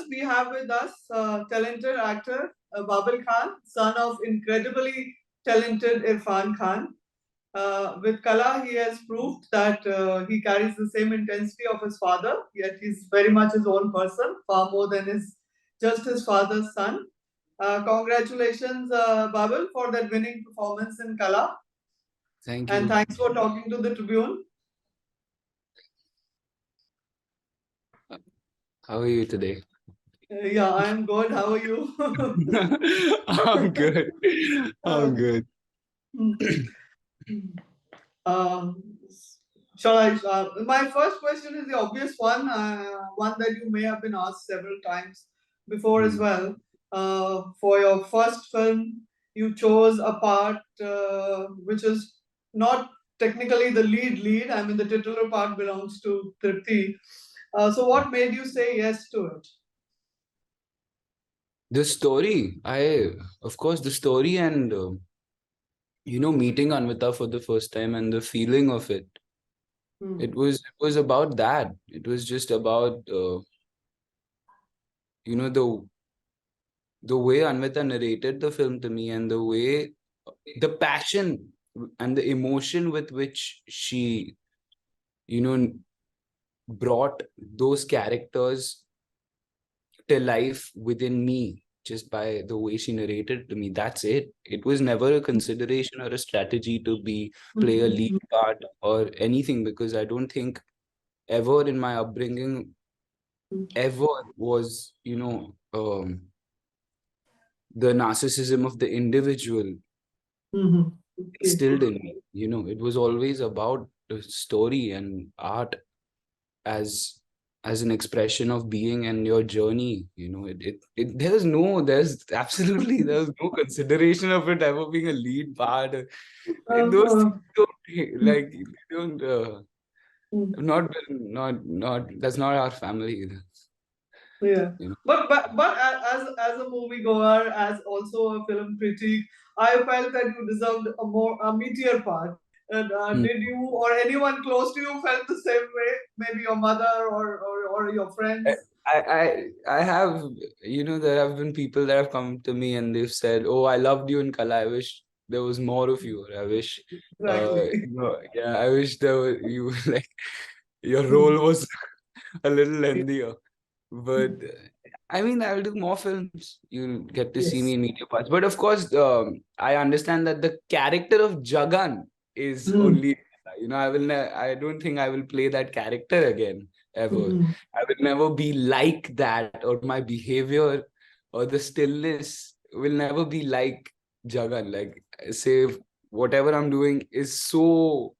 we have with us talented actor Babil Khan, son of incredibly talented Irrfan Khan. With Kala, he has proved that he carries the same intensity of his father, yet he's very much his own person, far more than just his father's son. Congratulations, Babil, for that winning performance in Kala. Thank And you. thanks for talking to the Tribune. How are you today? Yeah, I'm good. How are you? I'm good. I'm good. Um, shall I? My first question is the obvious one, one that you may have been asked several times before as well. For your first film, you chose a part which is not technically the lead. I mean, the titular part belongs to Tripti. So, what made you say yes to it? The story, of course, the story and, meeting Anvita for the first time and the feeling of it. It was about that. It was just about, the way Anvita narrated the film to me and the way, the passion and the emotion with which she, brought those characters to life within me just by the way she narrated to me. That's it. It was never a consideration or a strategy to play a lead part or anything, because I don't think ever in my upbringing ever was, the narcissism of the individual instilled in me. It was always about the story and art as an expression of being and your journey. There's absolutely there's no consideration of it ever being a lead part. Those things don't, like, they don't not that's not our family either. Yeah, but as a moviegoer, as also a film critic, I felt that you deserved a meatier part. And did you or anyone close to you felt the same way? Maybe your mother or your friends. I have, there have been people that have come to me and they've said, "Oh, I loved you in Kala. I wish there was more of you. Or I wish, Exactly. yeah, I wish you like your role was a little lengthier." But I mean, I'll do more films. You'll get to see me Yes. in media parts. But of course, I understand that the character of Jagan is only, I don't think I will play that character again, ever. I will never be like that, or my behavior or the stillness will never be like Jagan. Like, say, whatever I'm doing is so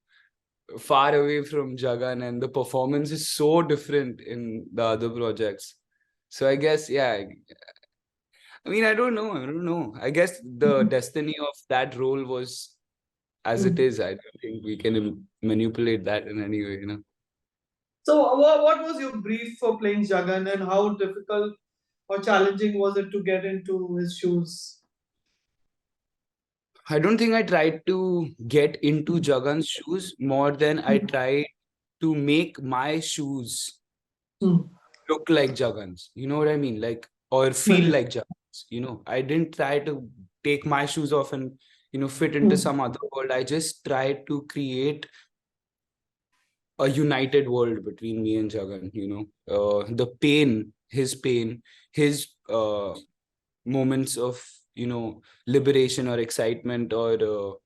far away from Jagan, and the performance is so different in the other projects. So I guess, yeah. I mean, I don't know. I guess the destiny of that role was as it is. I don't think we can manipulate that in any way. So, what was your brief for playing Jagan, and how difficult or challenging was it to get into his shoes? I don't think I tried to get into Jagan's shoes more than I tried to make my shoes look like Jagan's. You know what I mean? Like, or feel like Jagan's. I didn't try to take my shoes off and, fit into some other world. I just tried to create a united world between me and Jagan. The pain, his moments of, liberation or excitement or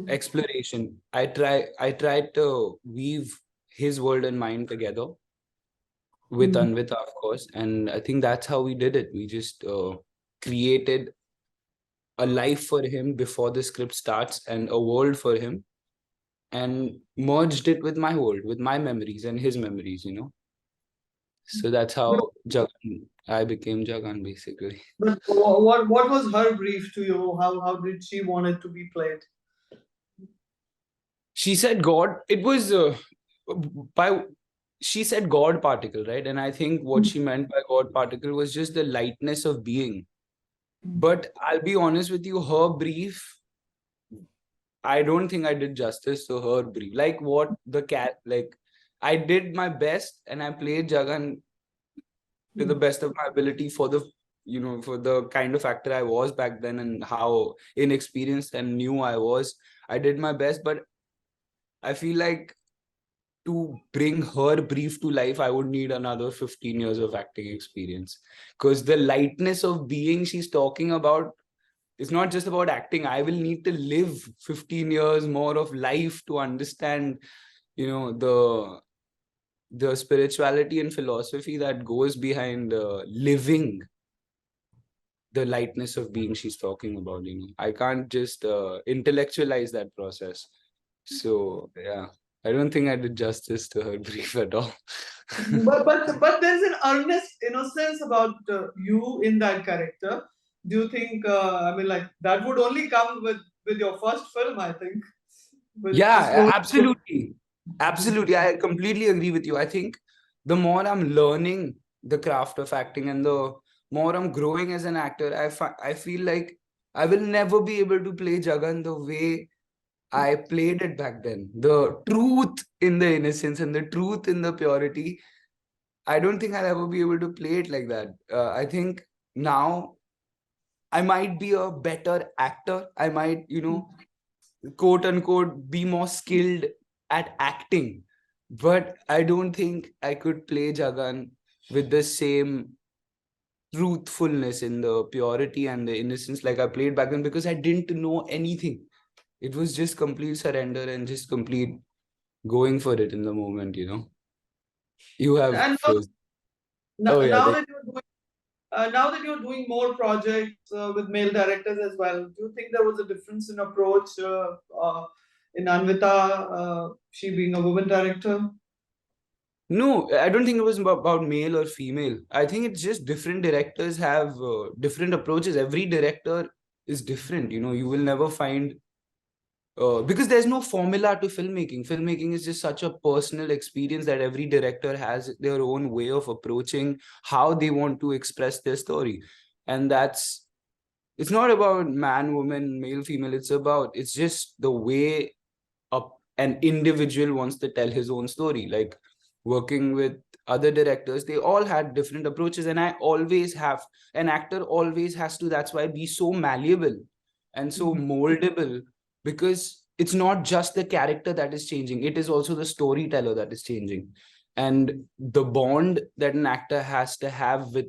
exploration. I tried to weave his world and mine together with Anvita, of course. And I think that's how we did it. We just created a life for him before the script starts and a world for him, and merged it with my world, with my memories and his memories. So that's how I became Jagan, basically. But what was her brief to you? How did she want it to be played? She said God. It was by she said God particle, right? And I think what she meant by God particle was just the lightness of being. But I'll be honest with you, her brief, I don't think I did justice to her brief. Like what the cat, like I did my best and I played Jagan to the best of my ability for the for the kind of actor I was back then and how inexperienced and new I was. I did my best, but I feel like to bring her brief to life, I would need another 15 years of acting experience, because the lightness of being she's talking about is not just about acting. I will need to live 15 years more of life to understand, the spirituality and philosophy that goes behind living the lightness of being she's talking about. I can't just intellectualize that process. So yeah, I don't think I did justice to her brief at all. but there's an earnest innocence about you in that character. Do you think? I mean, like that would only come with your first film, I think. With just Yeah, going. absolutely. Absolutely. I completely agree with you. I think the more I'm learning the craft of acting and the more I'm growing as an actor, I feel like I will never be able to play Jagan the way I played it back then. The truth in the innocence and the truth in the purity, I don't think I'll ever be able to play it like that. I think now I might be a better actor. I might, quote unquote, be more skilled at acting. But I don't think I could play Jagan with the same truthfulness in the purity and the innocence like I played back then, because I didn't know anything. It was just complete surrender and just complete going for it in the moment, You have And frozen. Oh, yeah. now that you're doing more projects with male directors as well, do you think there was a difference in approach in Anvita, she being a woman director? No, I don't think it was about male or female. I think it's just different directors have different approaches. Every director is different. You will never find, because there's no formula to filmmaking. Filmmaking is just such a personal experience that every director has their own way of approaching how they want to express their story. And it's not about man, woman, male, female. It's just the way an individual wants to tell his own story. Like working with other directors, they all had different approaches, and an actor always has to, that's why, be so malleable and so moldable, because it's not just the character that is changing, it is also the storyteller that is changing. And the bond that an actor has to have with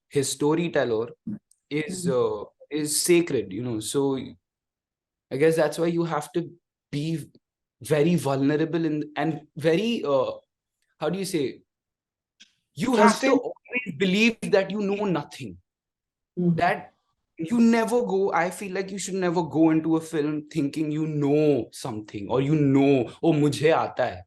his storyteller is sacred, so I guess that's why you have to be very vulnerable and very how do you say, you have to Trusting. always believe that you know nothing, that you never go, I feel like you should never go into a film thinking you know something, or oh mujhe aata hai.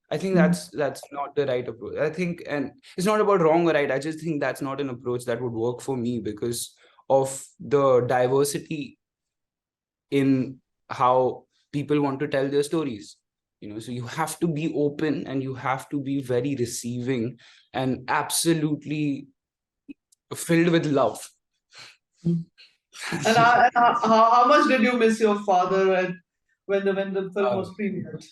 I think that's not the right approach. I think, and it's not about wrong or right, I just think that's not an approach that would work for me because of the diversity in how people want to tell their stories. So you have to be open and you have to be very receiving and absolutely filled with love. And how much did you miss your father when the film was premiered?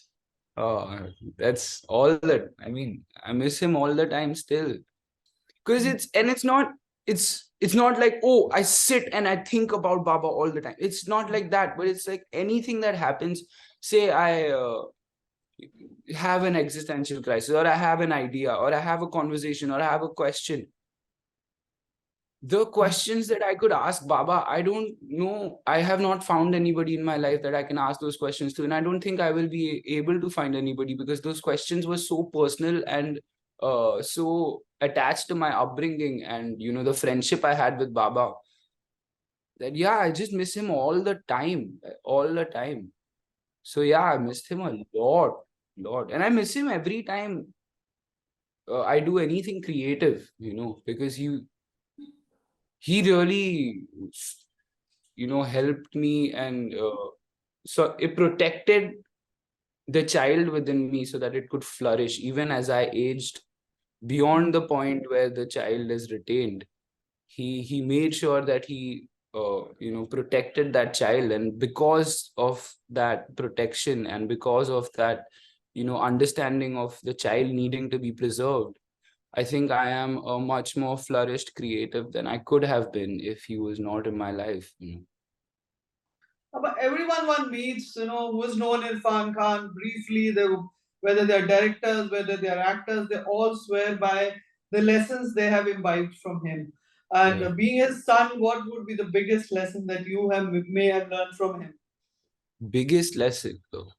Oh, that's all that, I mean, I miss him all the time still, because it's not like, oh, I sit and I think about Baba all the time. It's not like that, but it's like anything that happens, say I have an existential crisis, or I have an idea, or I have a conversation, or I have a question. The questions that I could ask Baba, I don't know. I have not found anybody in my life that I can ask those questions to. And I don't think I will be able to find anybody, because those questions were so personal and so attached to my upbringing and, the friendship I had with Baba, that, yeah, I just miss him all the time, all the time. So yeah, I missed him a lot. And I miss him every time I do anything creative, because he really, helped me, and so it protected the child within me so that it could flourish even as I aged beyond the point where the child is retained. He made sure that he protected that child, and because of that protection and because of that understanding of the child needing to be preserved, I think I am a much more flourished creative than I could have been if he was not in my life. But everyone one meets, who is known Irfan Khan briefly, whether they're directors, whether they're actors, they all swear by the lessons they have imbibed from him. And Right. being his son, what would be the biggest lesson that you may have learned from him? Biggest lesson though.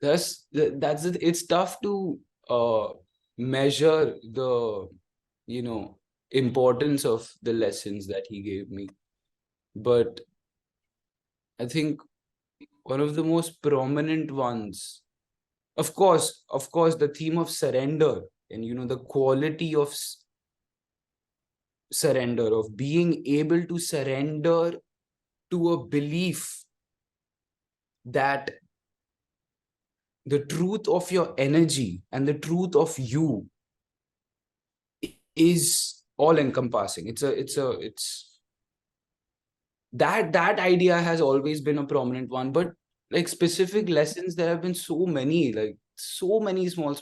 That's it. It's tough to measure the importance of the lessons that he gave me. But I think one of the most prominent ones, of course, the theme of surrender and the quality of surrender, of being able to surrender to a belief that the truth of your energy and the truth of you is all encompassing. It's that idea has always been a prominent one, but like specific lessons, there have been so many, like so many small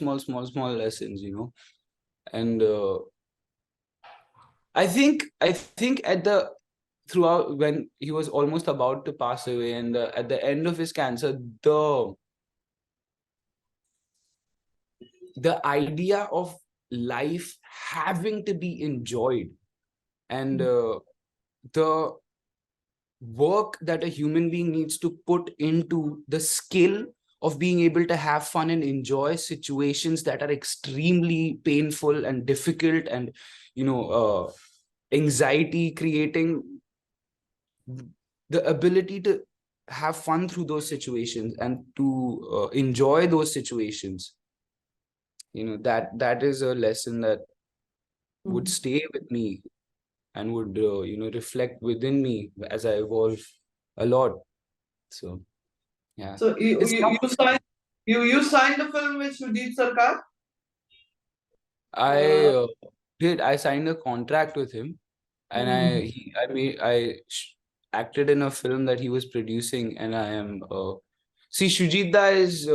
lessons, and I think at the throughout, when he was almost about to pass away, and at the end of his cancer, the idea of life having to be enjoyed, and the work that a human being needs to put into the skill of being able to have fun and enjoy situations that are extremely painful and difficult, and anxiety creating, the ability to have fun through those situations and to enjoy those situations, that is a lesson that would stay with me and would reflect within me as I evolve a lot. So yeah, So it's you signed the film with Sujit Sarkar? I I signed a contract with him, and I acted in a film that he was producing, and I am see, Shujita is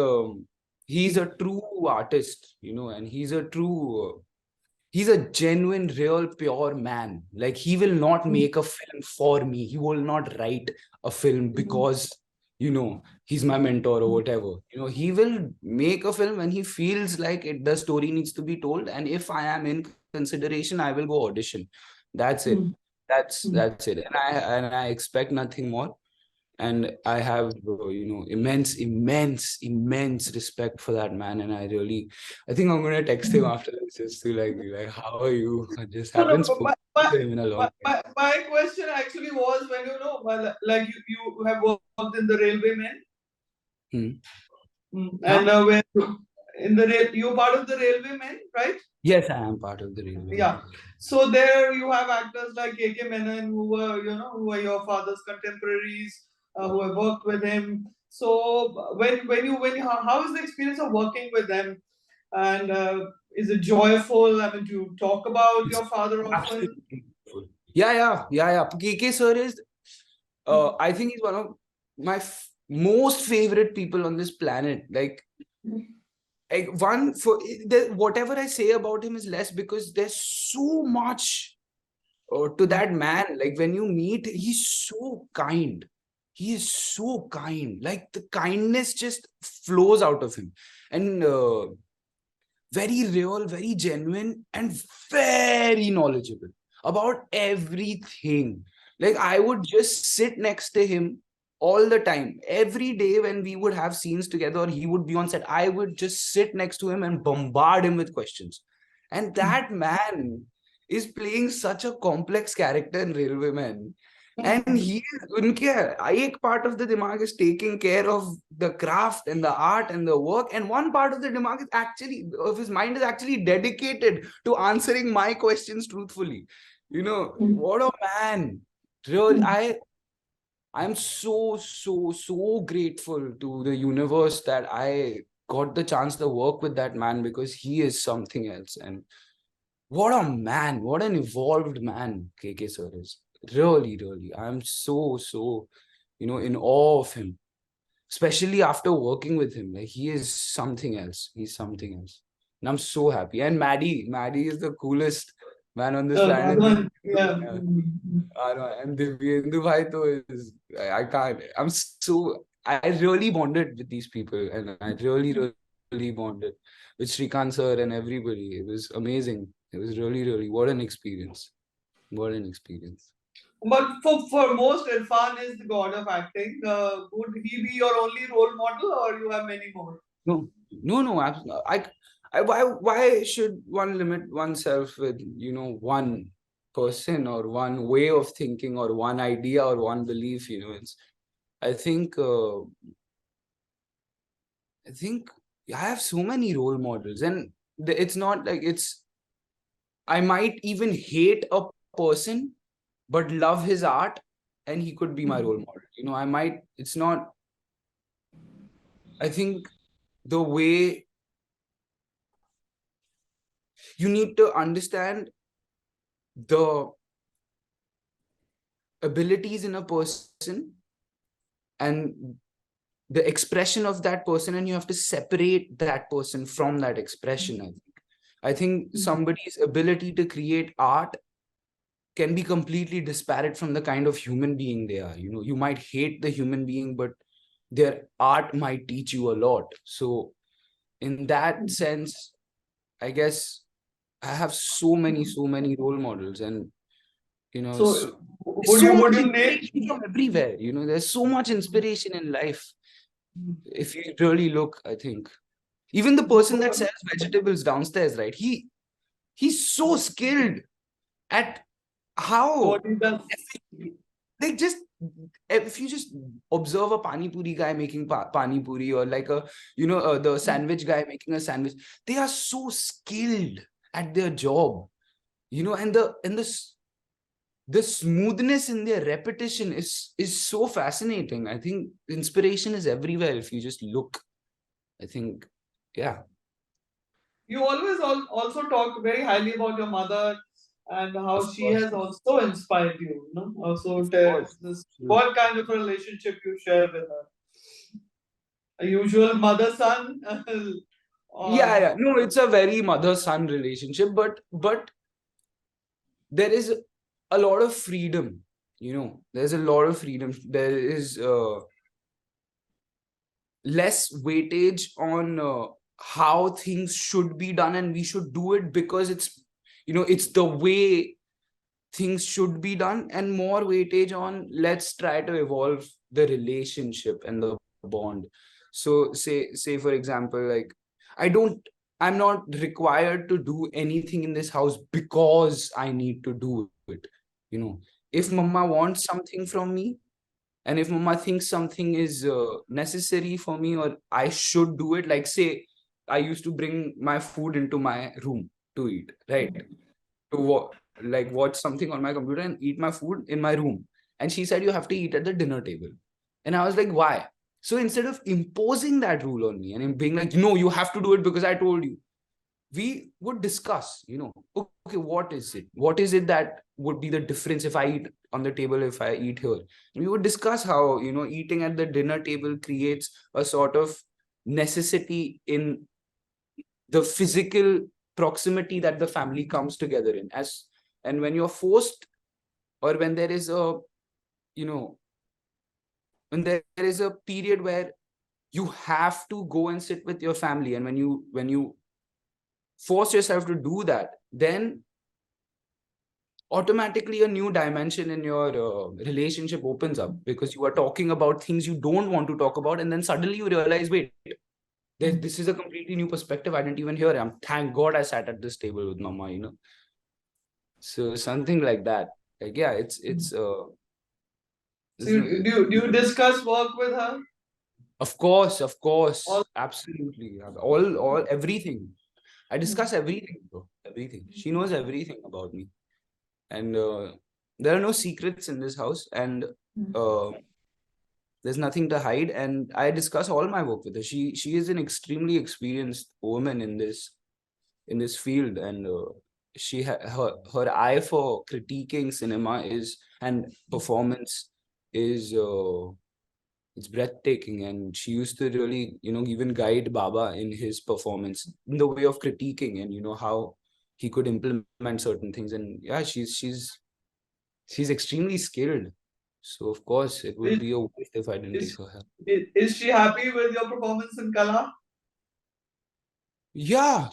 he's a true artist, and he's a genuine, real, pure man. Like, he will not make a film for me. He will not write a film because, he's my mentor or whatever. He will make a film when he feels like the story needs to be told. And if I am in consideration, I will go audition. That's it. That's it. And I expect nothing more. And I have immense respect for that man, and I think I'm gonna text him after this, just to like how are you? I just No, no, haven't spoken to him in a long time. my question actually was, when like you have worked in the railwaymen, Hmm. and Huh? when in the you're part of the railwaymen, right? Yes, I am part of the railway Yeah. man. So there you have actors like A.K. Menon, who were your father's contemporaries, who have worked with him. So how is the experience of working with them? And is it joyful? I mean, do you talk about It's your father often? absolutely beautiful. Yeah. KK sir is, I think he's one of my most favorite people on this planet. Like one for whatever I say about him is less, because there's so much to that man. Like, when you meet, he's so kind. He is so kind. Like, the kindness just flows out of him, and very real, very genuine, and very knowledgeable about everything. Like, I would just sit next to him all the time. Every day when we would have scenes together, or he would be on set, I would just sit next to him and bombard him with questions. And that man is playing such a complex character in Railwayman. And उनके एक part of the dimag is taking care of the craft and the art and the work, and one part of the dimag is actually, of his mind, is actually dedicated to answering my questions truthfully. What a man. Really, I'm so grateful to the universe that I got the chance to work with that man, because he is something else. And what a man, what an evolved man KK sir is. Really. I'm so in awe of him, especially after working with him. Like, he is something else. He's something else. And I'm so happy. And Maddie is the coolest man on this planet. Yeah. Yeah. And Divyendu Bhai though is I can't. I really bonded with these people, and I really bonded with Shrikant sir and everybody. It was amazing. It was really what an experience. What an experience. But for most, Irfan is the god of acting. Would he be your only role model, or you have many more? No. Why should one limit oneself with one person or one way of thinking or one idea or one belief? I think I think I have so many role models, and it's not like I might even hate a person, but love his art, and he could be my role model. It's not, I think the way you need to understand the abilities in a person and the expression of that person, and you have to separate that person from that expression. I think somebody's ability to create art can be completely disparate from the kind of human being they are. You might hate the human being, but their art might teach you a lot. So in that sense, I guess I have so many role models, and So there's would so you much name? inspiration from everywhere. There's so much inspiration in life. If you really look, I think even the person that sells vegetables downstairs, right? He's so skilled at What how he does? they just if you just observe a pani puri guy making pani puri, or like the sandwich guy making a sandwich, they are so skilled at their job, and the smoothness in their repetition is so fascinating. I think inspiration is everywhere if you just look. I think, yeah. You always also talk very highly about your mother and how Of she course. has also inspired you. No? Also, Of course. True. what kind of relationship you share with her? A usual mother-son, or Yeah. No, it's a very mother-son relationship, but there is a lot of freedom. There's a lot of freedom. There is less weightage on how things should be done, and we should do it because it's the way things should be done, and more weightage on let's try to evolve the relationship and the bond. So say for example, like i don't I'm not required to do anything in this house because I need to do it. If mama wants something from me, and if mama thinks something is necessary for me, or I should do it, like say I used to bring my food into my room to eat, right? To like watch something on my computer and eat my food in my room. And she said, you have to eat at the dinner table. And I was like, why? So instead of imposing that rule on me and being like, no, you have to do it because I told you, we would discuss, okay, what is it that would be the difference if I eat on the table, if I eat here. And we would discuss how eating at the dinner table creates a sort of necessity in the physical proximity that the family comes together in. And when you're forced, or when there is a you know when there is a period where you have to go and sit with your family, and when you force yourself to do that, then automatically a new dimension in your relationship opens up, because you are talking about things you don't want to talk about, and then suddenly you realize, wait, this is a completely new perspective. I didn't even hear it. Thank God I sat at this table with mama. So something like that. Like, yeah, so do you discuss work with her? of course, All absolutely. All everything. I Hmm. discuss everything, bro. Everything. She knows everything about me. And there are no secrets in this house, and uh, there's nothing to hide. And I discuss all my work with her. She is an extremely experienced woman in this field, and her eye for critiquing cinema is and performance is it's breathtaking. And she used to really, even guide Baba in his performance in the way of critiquing and, how he could implement certain things. And yeah, she's extremely skilled. So of course it would Is, be a waste if I didn't take is, her help. is she happy with your performance in Kala? Yeah,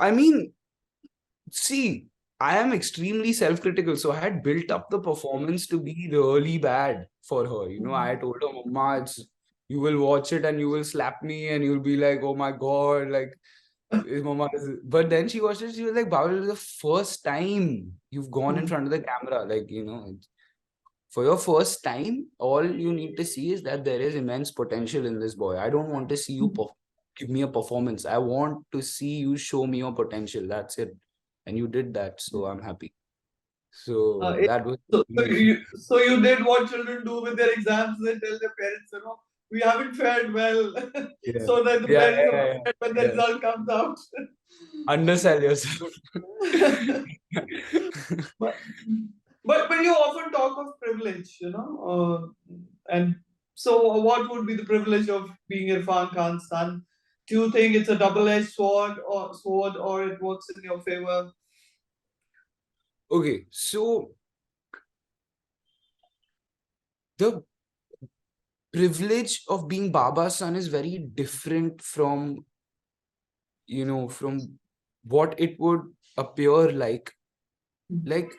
I mean, see, I am extremely self-critical, so I had built up the performance to be really bad for her. I told her, Mama, you will watch it and you will slap me and you'll be like, oh my God, like, Mama. But then she watched it, she was like, Babil, it was the first time you've gone in front of the camera. Like, for your first time, all you need to see is that there is immense potential in this boy. I don't want to see you give me a performance. I want to see you show me your potential. That's it. And you did that, so I'm happy. So It- that was so you did what children do with their exams. They tell their parents, we haven't fared well, yeah. so that the Yeah, parents yeah, are yeah, upset when the yeah. result comes out. Undersell yourself. but, but you often talk of privilege, and so what would be the privilege of being Irfan Khan's son? Do you think it's a double-edged sword, or it works in your favor? Okay, so the privilege of being Baba's son is very different from from what it would appear like. Like,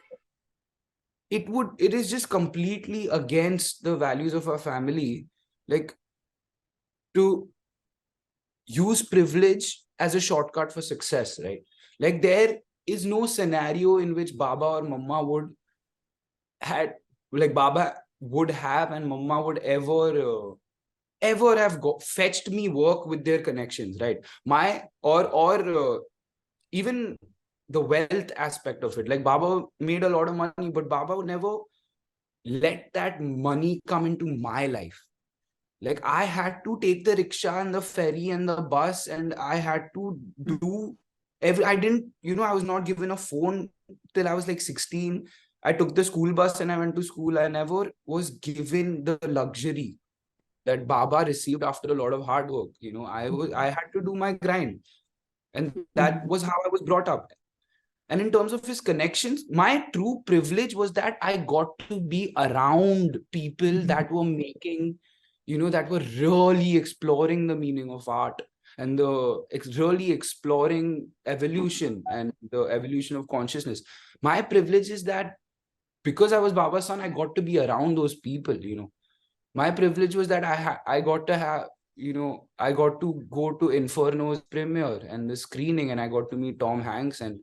it is just completely against the values of our family, like, to use privilege as a shortcut for success, right? Like, there is no scenario in which Baba or Mama would have and Mama would ever have fetched me work with their connections, right? My or even the wealth aspect of it. Like, Baba made a lot of money, but Baba would never let that money come into my life. Like, I had to take the rickshaw and the ferry and the bus, and I had to do I didn't, I was not given a phone till I was like 16. I took the school bus and I went to school. I never was given the luxury that Baba received after a lot of hard work. I had to do my grind. And that was how I was brought up. And in terms of his connections, my true privilege was that I got to be around people that were making, that were really exploring the meaning of art and really exploring evolution and the evolution of consciousness. My privilege is that because I was Baba's son, I got to be around those people. My privilege was that I got to have, I got to go to Inferno's premiere and the screening, and I got to meet Tom Hanks. And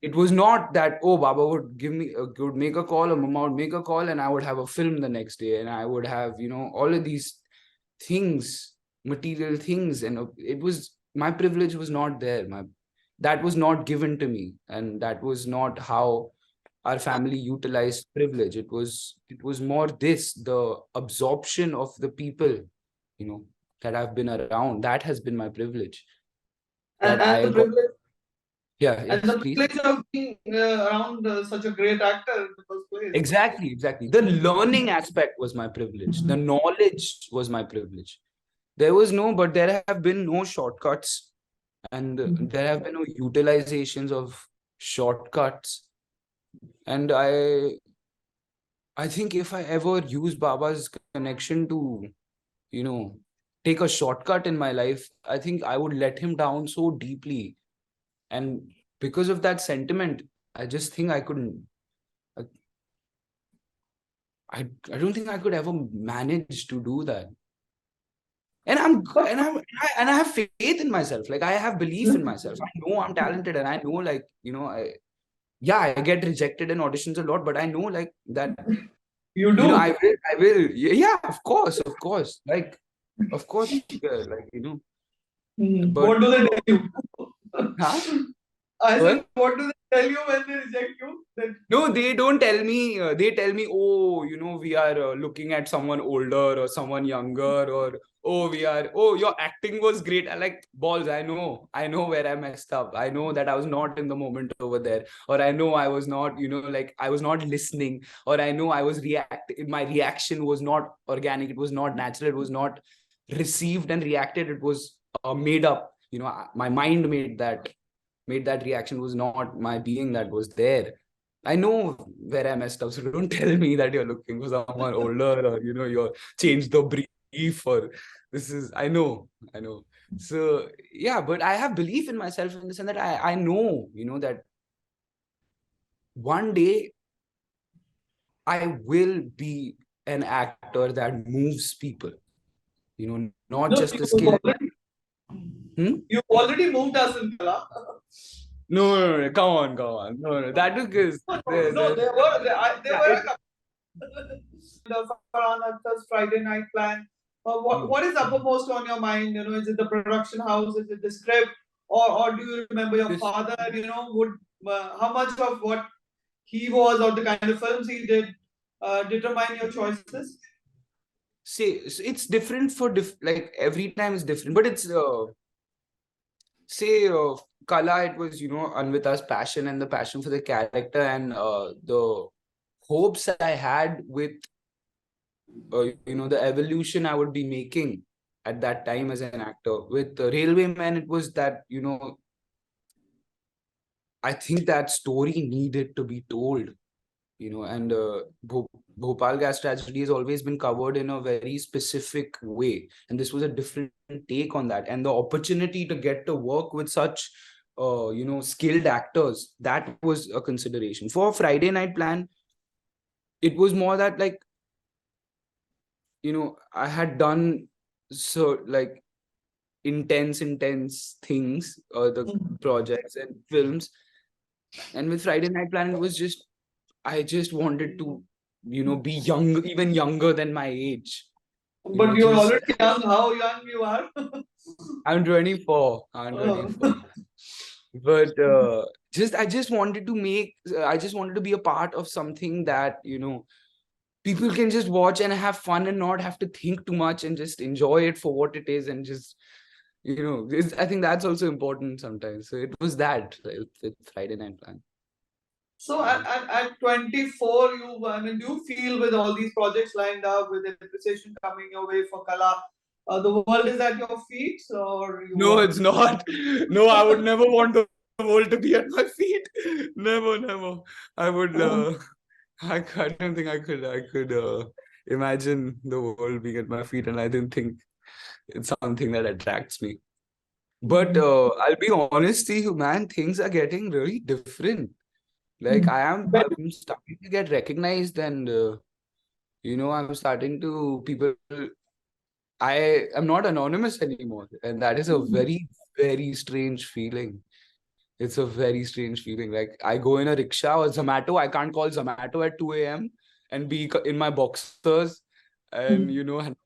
it was not that, oh, Baba would would make a call, or Mama would make a call, and I would have a film the next day, and I would have, all of these things, material things. And it was, my privilege was not there. That was not given to me. And that was not how our family utilized privilege. It was more the absorption of the people, that I've been around. That has been my privilege. And, That and I the got. privilege Yeah, and yes, the please. privilege of being around such a great actor in the first place. Exactly. The learning aspect was my privilege. The knowledge was my privilege. But there have been no shortcuts, and there have been no utilizations of shortcuts. And I think if I ever use Baba's connection to, you know, take a shortcut in my life, I think I would let him down so deeply. And because of that sentiment, I just think I couldn't. I don't think I could ever manage to do that. And I have faith in myself. Like, I have belief in myself. I know I'm talented, and I know, like, I get rejected in auditions a lot, but I know, like, that, You do. I will. Yeah, of course. Like, of course, yeah, like, but What do they tell you? huh? I Go said, ahead. what do they tell you when they reject you? No, they don't tell me. They tell me, oh, we are looking at someone older or someone younger, or your acting was great. I like balls. I know where I messed up. I know that I was not in the moment over there, or I know I was not, like I was not listening, or I know I was reacting. My reaction was not organic. It was not natural. It was not received and reacted. It was made up. My mind made that reaction. Was not my being that was there. I know where I messed up, so don't tell me that you're looking for someone older, or you're changed the brief, or this is. I know. So yeah, but I have belief in myself in the sense that I know, that one day I will be an actor that moves people. Not No, just a skill. you've already moved us in Kala. No, come on. No, that is No, there were a couple. The Farhan Akhtar's Friday night plan. What is uppermost on your mind? Is it the production house? Is it the script? Or do you remember your father? Would how much of what he was or the kind of films he did determine your choices? say it's different for like every time is different, but it's say Kala, it was Anvita's passion and the passion for the character, and the hopes I had with the evolution I would be making at that time as an actor. With Railwayman, it was that I think that story needed to be told, and Bhopal gas tragedy has always been covered in a very specific way, and this was a different take on that, and the opportunity to get to work with such skilled actors, that was a consideration. For Friday night plan, it was more that, like, I had done so like intense things, the projects and films, and with Friday night plan, it was just I just wanted to be young, even younger than my age. But you're already young. How young you are? I'm 24. But I just wanted to be a part of something that people can just watch and have fun and not have to think too much and just enjoy it for what it is, and just I think that's also important sometimes. So it was that with Friday night plan. So at 24, do you feel with all these projects lined up, with appreciation coming your way for Kala, the world is at your feet, or you No, want? it's not. No, I would never want the world to be at my feet. Never. I would. I don't think I could. Imagine the world being at my feet, and I don't think it's something that attracts me. But I'll be honest to you, man. Things are getting really different. Like I'm starting to get recognized, and I'm starting to people. I am not anonymous anymore, and that is a very, very strange feeling. It's a very strange feeling. Like I go in a rickshaw or Zomato, I can't call Zomato at 2 a.m. and be in my boxers, and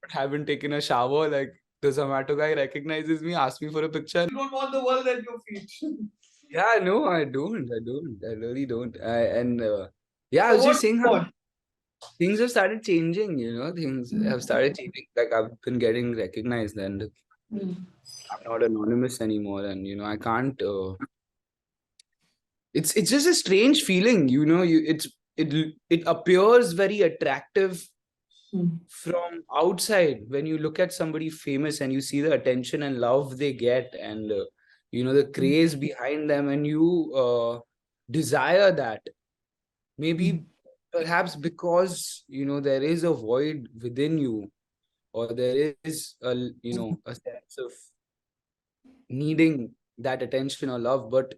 haven't taken a shower. Like the Zomato guy recognizes me, asks me for a picture. You don't want the world at your feet. Yeah, no, I don't. I really don't. Yeah, I was just saying how things have started changing. Things have started changing. Like I've been getting recognized, and I'm not anonymous anymore, and I can't. It's just a strange feeling, it appears very attractive from outside when you look at somebody famous and you see the attention and love they get, and the craze behind them, and you desire that. Maybe perhaps because there is a void within you, or there is a sense of needing that attention or love, but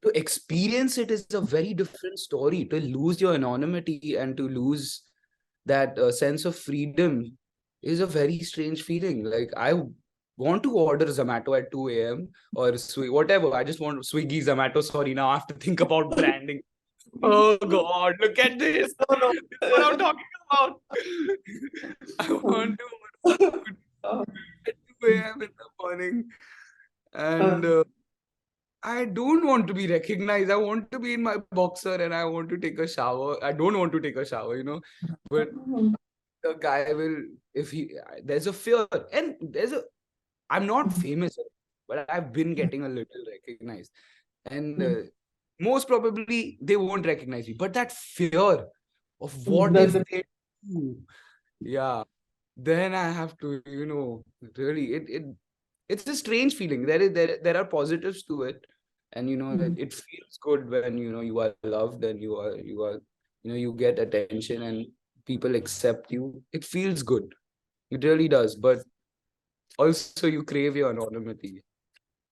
to experience it is a very different story. To lose your anonymity and to lose that sense of freedom is a very strange feeling. Like I want to order Zomato at 2 a.m. or whatever. I just want Swiggy, Zomato. Sorry, now I have to think about branding. Oh God, look at this. No. This is what I'm talking about. I want to order at 2 a.m. in the morning. And I don't want want to be recognized. I want to be in my boxer and I want to take a shower. I don't want to take a shower, you know, but the guy will, if he, there's a fear, and I'm not famous, but I've been getting a little recognized, and most probably they won't recognize me. But that fear of what if they do, yeah, then I have to, you know, really, it's a strange feeling. There are positives to it, and you know, it feels good when you know you are loved and you know, you get attention and people accept you. It feels good. It really does. But also, you crave your anonymity,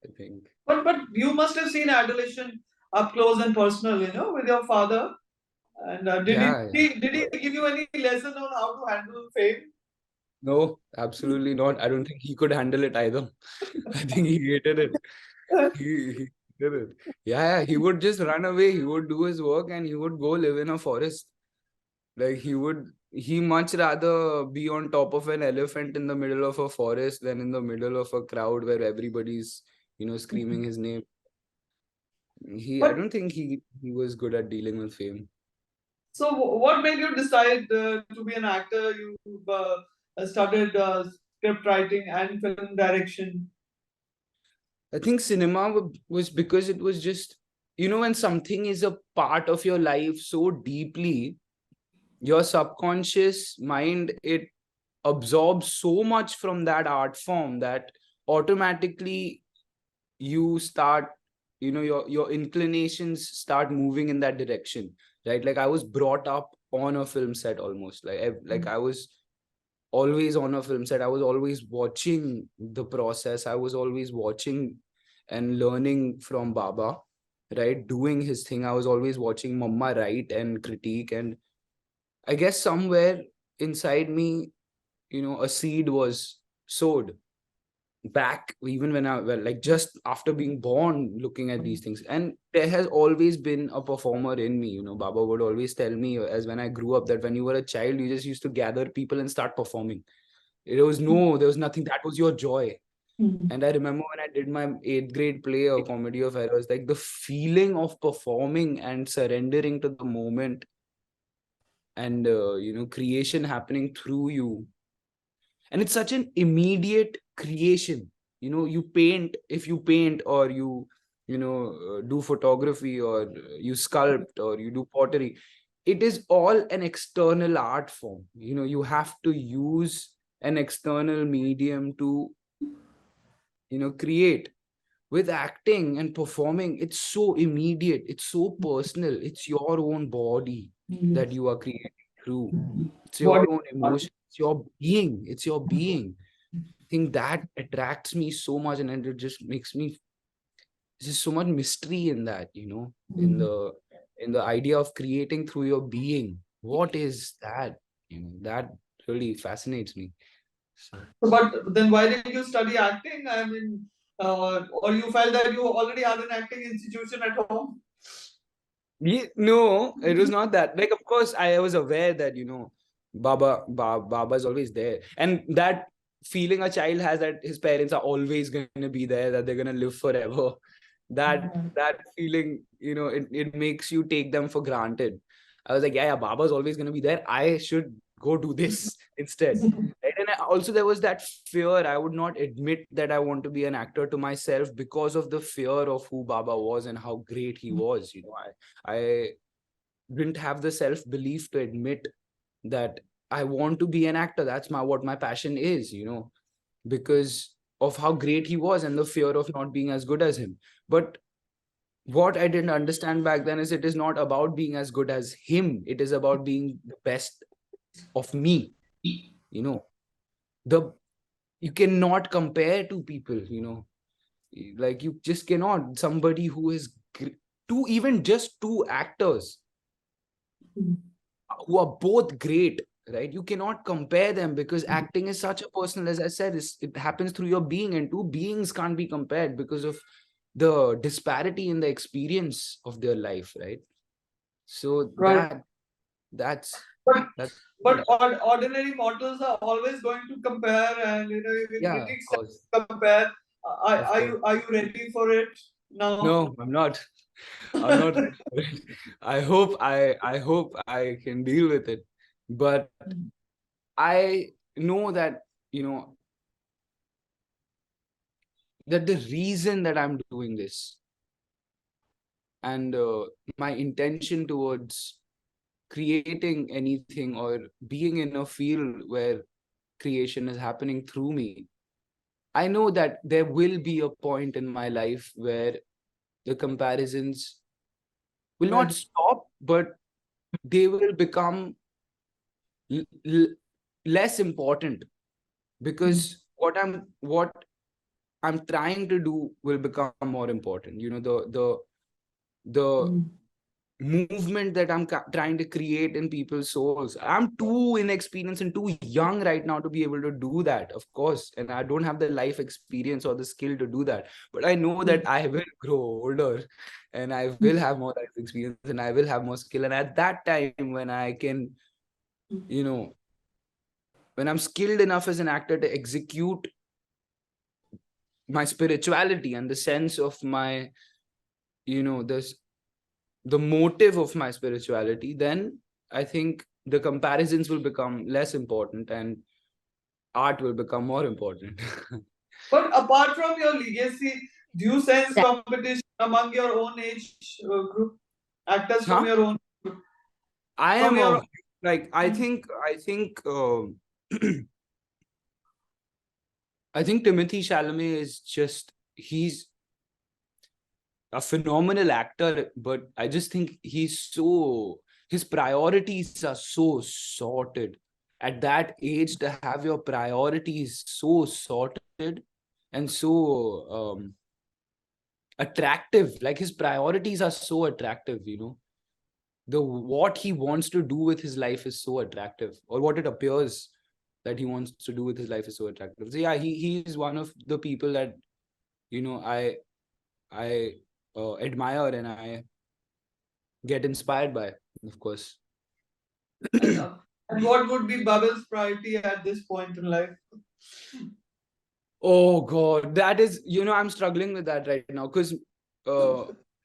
I think. But you must have seen adulation up close and personal, you know, with your father. And Yeah. did he give you any lesson on how to handle fame? No, absolutely not. I don't think he could handle it either. I think he hated it. He did it. Yeah, he would just run away. He would do his work and he would go live in a forest. Like he much rather be on top of an elephant in the middle of a forest than in the middle of a crowd where everybody's, you know, screaming his name. I But don't think he was good at dealing with fame. so, what made you decide to be an actor? You started script writing and film direction. I think cinema was because it was just, you know, when something is a part of your life so deeply, your subconscious mind, it absorbs so much from that art form that automatically you start, you know, your inclinations start moving in that direction, right? Like I was brought up on a film set almost, like I was always on a film set. I was always watching the process. I was always watching and learning from Baba, right? Doing his thing. I was always watching Mama write and critique. And I guess somewhere inside me, you know, a seed was sowed back even when I, well, like just after being born, looking at these things. And there has always been a performer in me. You know, Baba would always tell me as when I grew up that when you were a child, you just used to gather people and start performing. There was nothing. That was your joy. And I remember when I did my 8th grade play, A Comedy of Errors, like the feeling of performing and surrendering to the moment and, you know, creation happening through you. And it's such an immediate creation. You know, you paint, if you paint or you know, do photography or you sculpt or you do pottery, it is all an external art form. You know, you have to use an external medium to, you know, create. With acting and performing, it's so immediate, it's so personal. It's your own body that you are creating through. It's Body. your own emotion, it's your being, it's your being. I think that attracts me so much, and it just makes me, there's just so much mystery in that, you know, in the idea of creating through your being. What is that? You know, that really fascinates me. So But then why did you study acting? I mean, or you felt that you already had an acting institution at home? yeah, no, it was not that. Like, of course, I was aware that, you know, Baba's always there. And that feeling a child has that his parents are always going to be there, that they're going to live forever. That feeling, you know, it makes you take them for granted. I was like, yeah, Baba's always going to be there. I should go do this instead. Right? And also there was that fear. I would not admit that I want to be an actor to myself because of the fear of who Baba was and how great he was. You know, I didn't have the self-belief to admit that I want to be an actor. That's what my passion is, you know, because of how great he was and the fear of not being as good as him. But what I didn't understand back then is it is not about being as good as him. It is about being the best of me. You know, the you cannot compare two people, you know, like you just cannot. Somebody who is even just two actors who are both great, right? You cannot compare them because acting is such a personal, as I said, it happens through your being, and two beings can't be compared because of the disparity in the experience of their life, right? So Right. that's But that's ordinary mortals are always going to compare, and you know, even yeah, of critics course, compare. of course. Are you ready for it? No. No, I'm not. I'm not ready for it. I hope I can deal with it. But I know that, that the reason that I'm doing this and my intention towards creating anything or being in a field where creation is happening through me, I know that there will be a point in my life where the comparisons will not stop, but they will become less important, because what I'm trying to do will become more important. The movement that I'm trying to create in people's souls. I'm too inexperienced and too young right now to be able to do that, of course. And I don't have the life experience or the skill to do that. But I know that I will grow older and I will have more life experience and I will have more skill. And at that time, when I can, when I'm skilled enough as an actor to execute my spirituality and the sense of my, this the motive of my spirituality, then I think the comparisons will become less important and art will become more important. But apart from your legacy, do you sense competition among your own age group? Actors from Huh? your own group? I From am your like I think I think Timothy Chalamet is just he's a phenomenal actor, but I just think his priorities are so sorted. At that age, to have your priorities so sorted and so attractive, like his priorities are so attractive, the what he wants to do with his life is so attractive, or what it appears that he wants to do with his life is so attractive. So yeah, he's one of the people that I admire and I get inspired by, of course. and what would be Babil's priority at this point in life? Oh God, that is, I'm struggling with that right now, because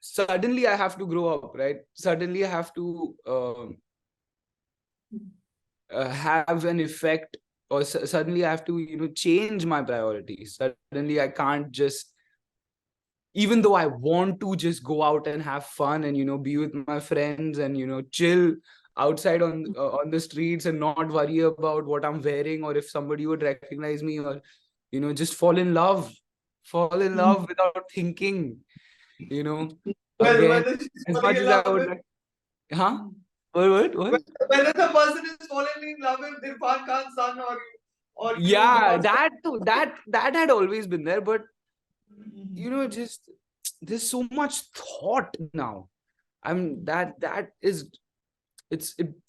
suddenly I have to grow up, right? Suddenly I have to have an effect, or suddenly I have to, change my priorities. Suddenly I can't just, even though I want to just go out and have fun and, be with my friends and, chill outside on the streets and not worry about what I'm wearing or if somebody would recognize me, or, just fall in love without thinking, again, Whether she's as falling much in as I love would with like. Huh? What? whether the person is falling in love with Irfan Khan's son or you, Yeah, because that too, that had always been there, but just there's so much thought now. That is,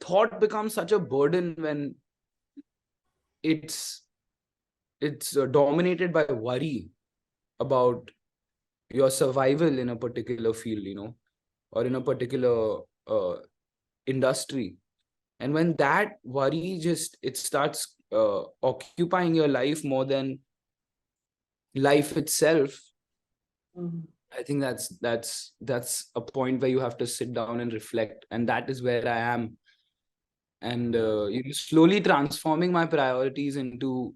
thought becomes such a burden when it's dominated by worry about your survival in a particular field, or in a particular industry. And when that worry just it starts occupying your life more than life itself, I think that's a point where you have to sit down and reflect, and that is where I am. And slowly transforming my priorities into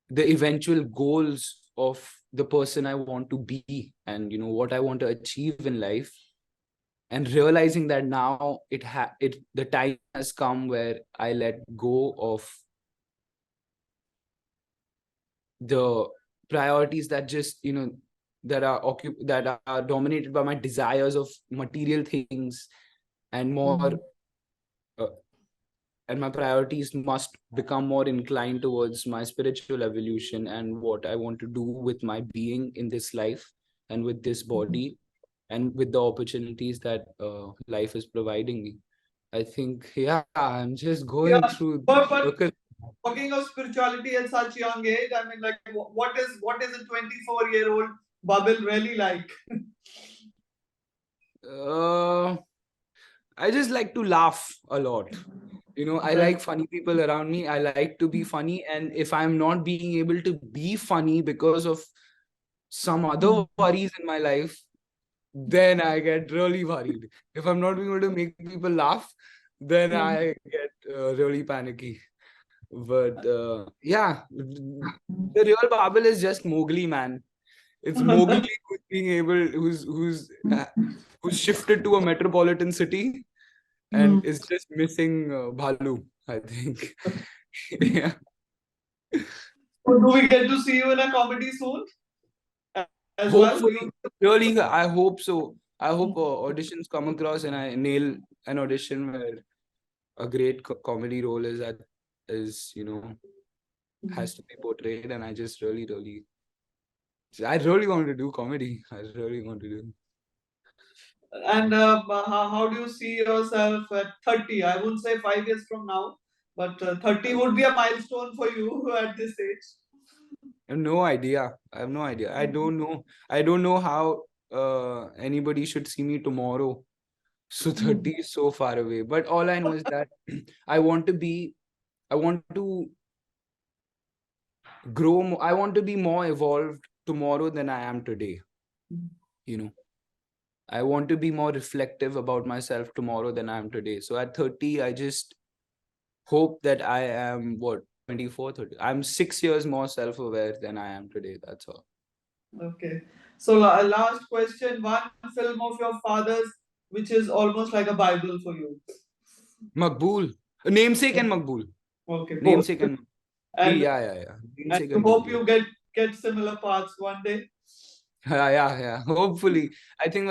the eventual goals of the person I want to be, and what I want to achieve in life, and realizing that now the time has come where I let go of the priorities that just that are dominated by my desires of material things, and more uh, and my priorities must become more inclined towards my spiritual evolution and what I want to do with my being in this life and with this body and with the opportunities that life is providing me. I think, yeah, I'm just going yeah, through. but talking of spirituality at such young age, I mean, like, what is a 24-year-old Babil really like? uh, I just like to laugh a lot. I like funny people around me. I like to be funny. And if I'm not being able to be funny because of some other worries in my life, then I get really worried. If I'm not able to make people laugh, then I get really panicky. But yeah, the real Babil is just Mowgli, man. It's Mowgli who's being able, who's shifted to a metropolitan city and is just missing Bhalu, I think. Yeah. So do we get to see you in a comedy soon as Hopefully, well? really, I hope so. I hope auditions come across and I nail an audition where a great comedy role is has to be portrayed, and I really want to do comedy. I really want to do. And how do you see yourself at 30? I wouldn't say 5 years from now, but 30 would be a milestone for you at this age. I have no idea. I have no idea. I don't know. I don't know how anybody should see me tomorrow. So 30 is so far away. But all I know is that I want to grow more. I want to be more evolved tomorrow than I am today. I want to be more reflective about myself tomorrow than I am today. So at 30, I just hope that I am 24, 30. I'm 6 years more self-aware than I am today. That's all. Okay. So last question, one film of your father's which is almost like a Bible for you. Maqbool. Namesake and Maqbool. Okay. Namesake both. and yeah. Namesake and hope you get similar parts one day. Yeah. Hopefully. I think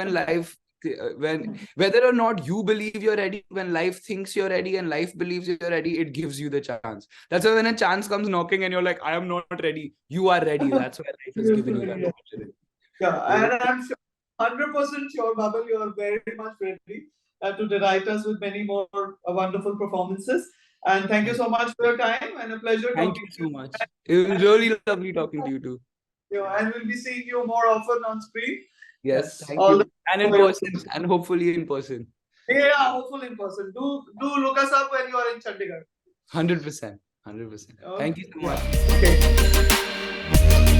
whether or not you believe you're ready, when life thinks you're ready and life believes you're ready, it gives you the chance. That's why when a chance comes knocking and you're like, I am not ready, you are ready. That's why life has given you that opportunity. Yeah, and I'm sure, 100% sure, Babil, you are very much ready to delight us with many more wonderful performances. And thank you so much for your time and a pleasure Thank talking you to you. so much. It was really lovely talking to you too. Yeah, and we'll be seeing you more often on screen. Yes, thank you. And in way. person, and hopefully in person. Yeah, hopefully in person. Do look us up when you are in Chandigarh. 100%. 100%. Thank you so much. Okay.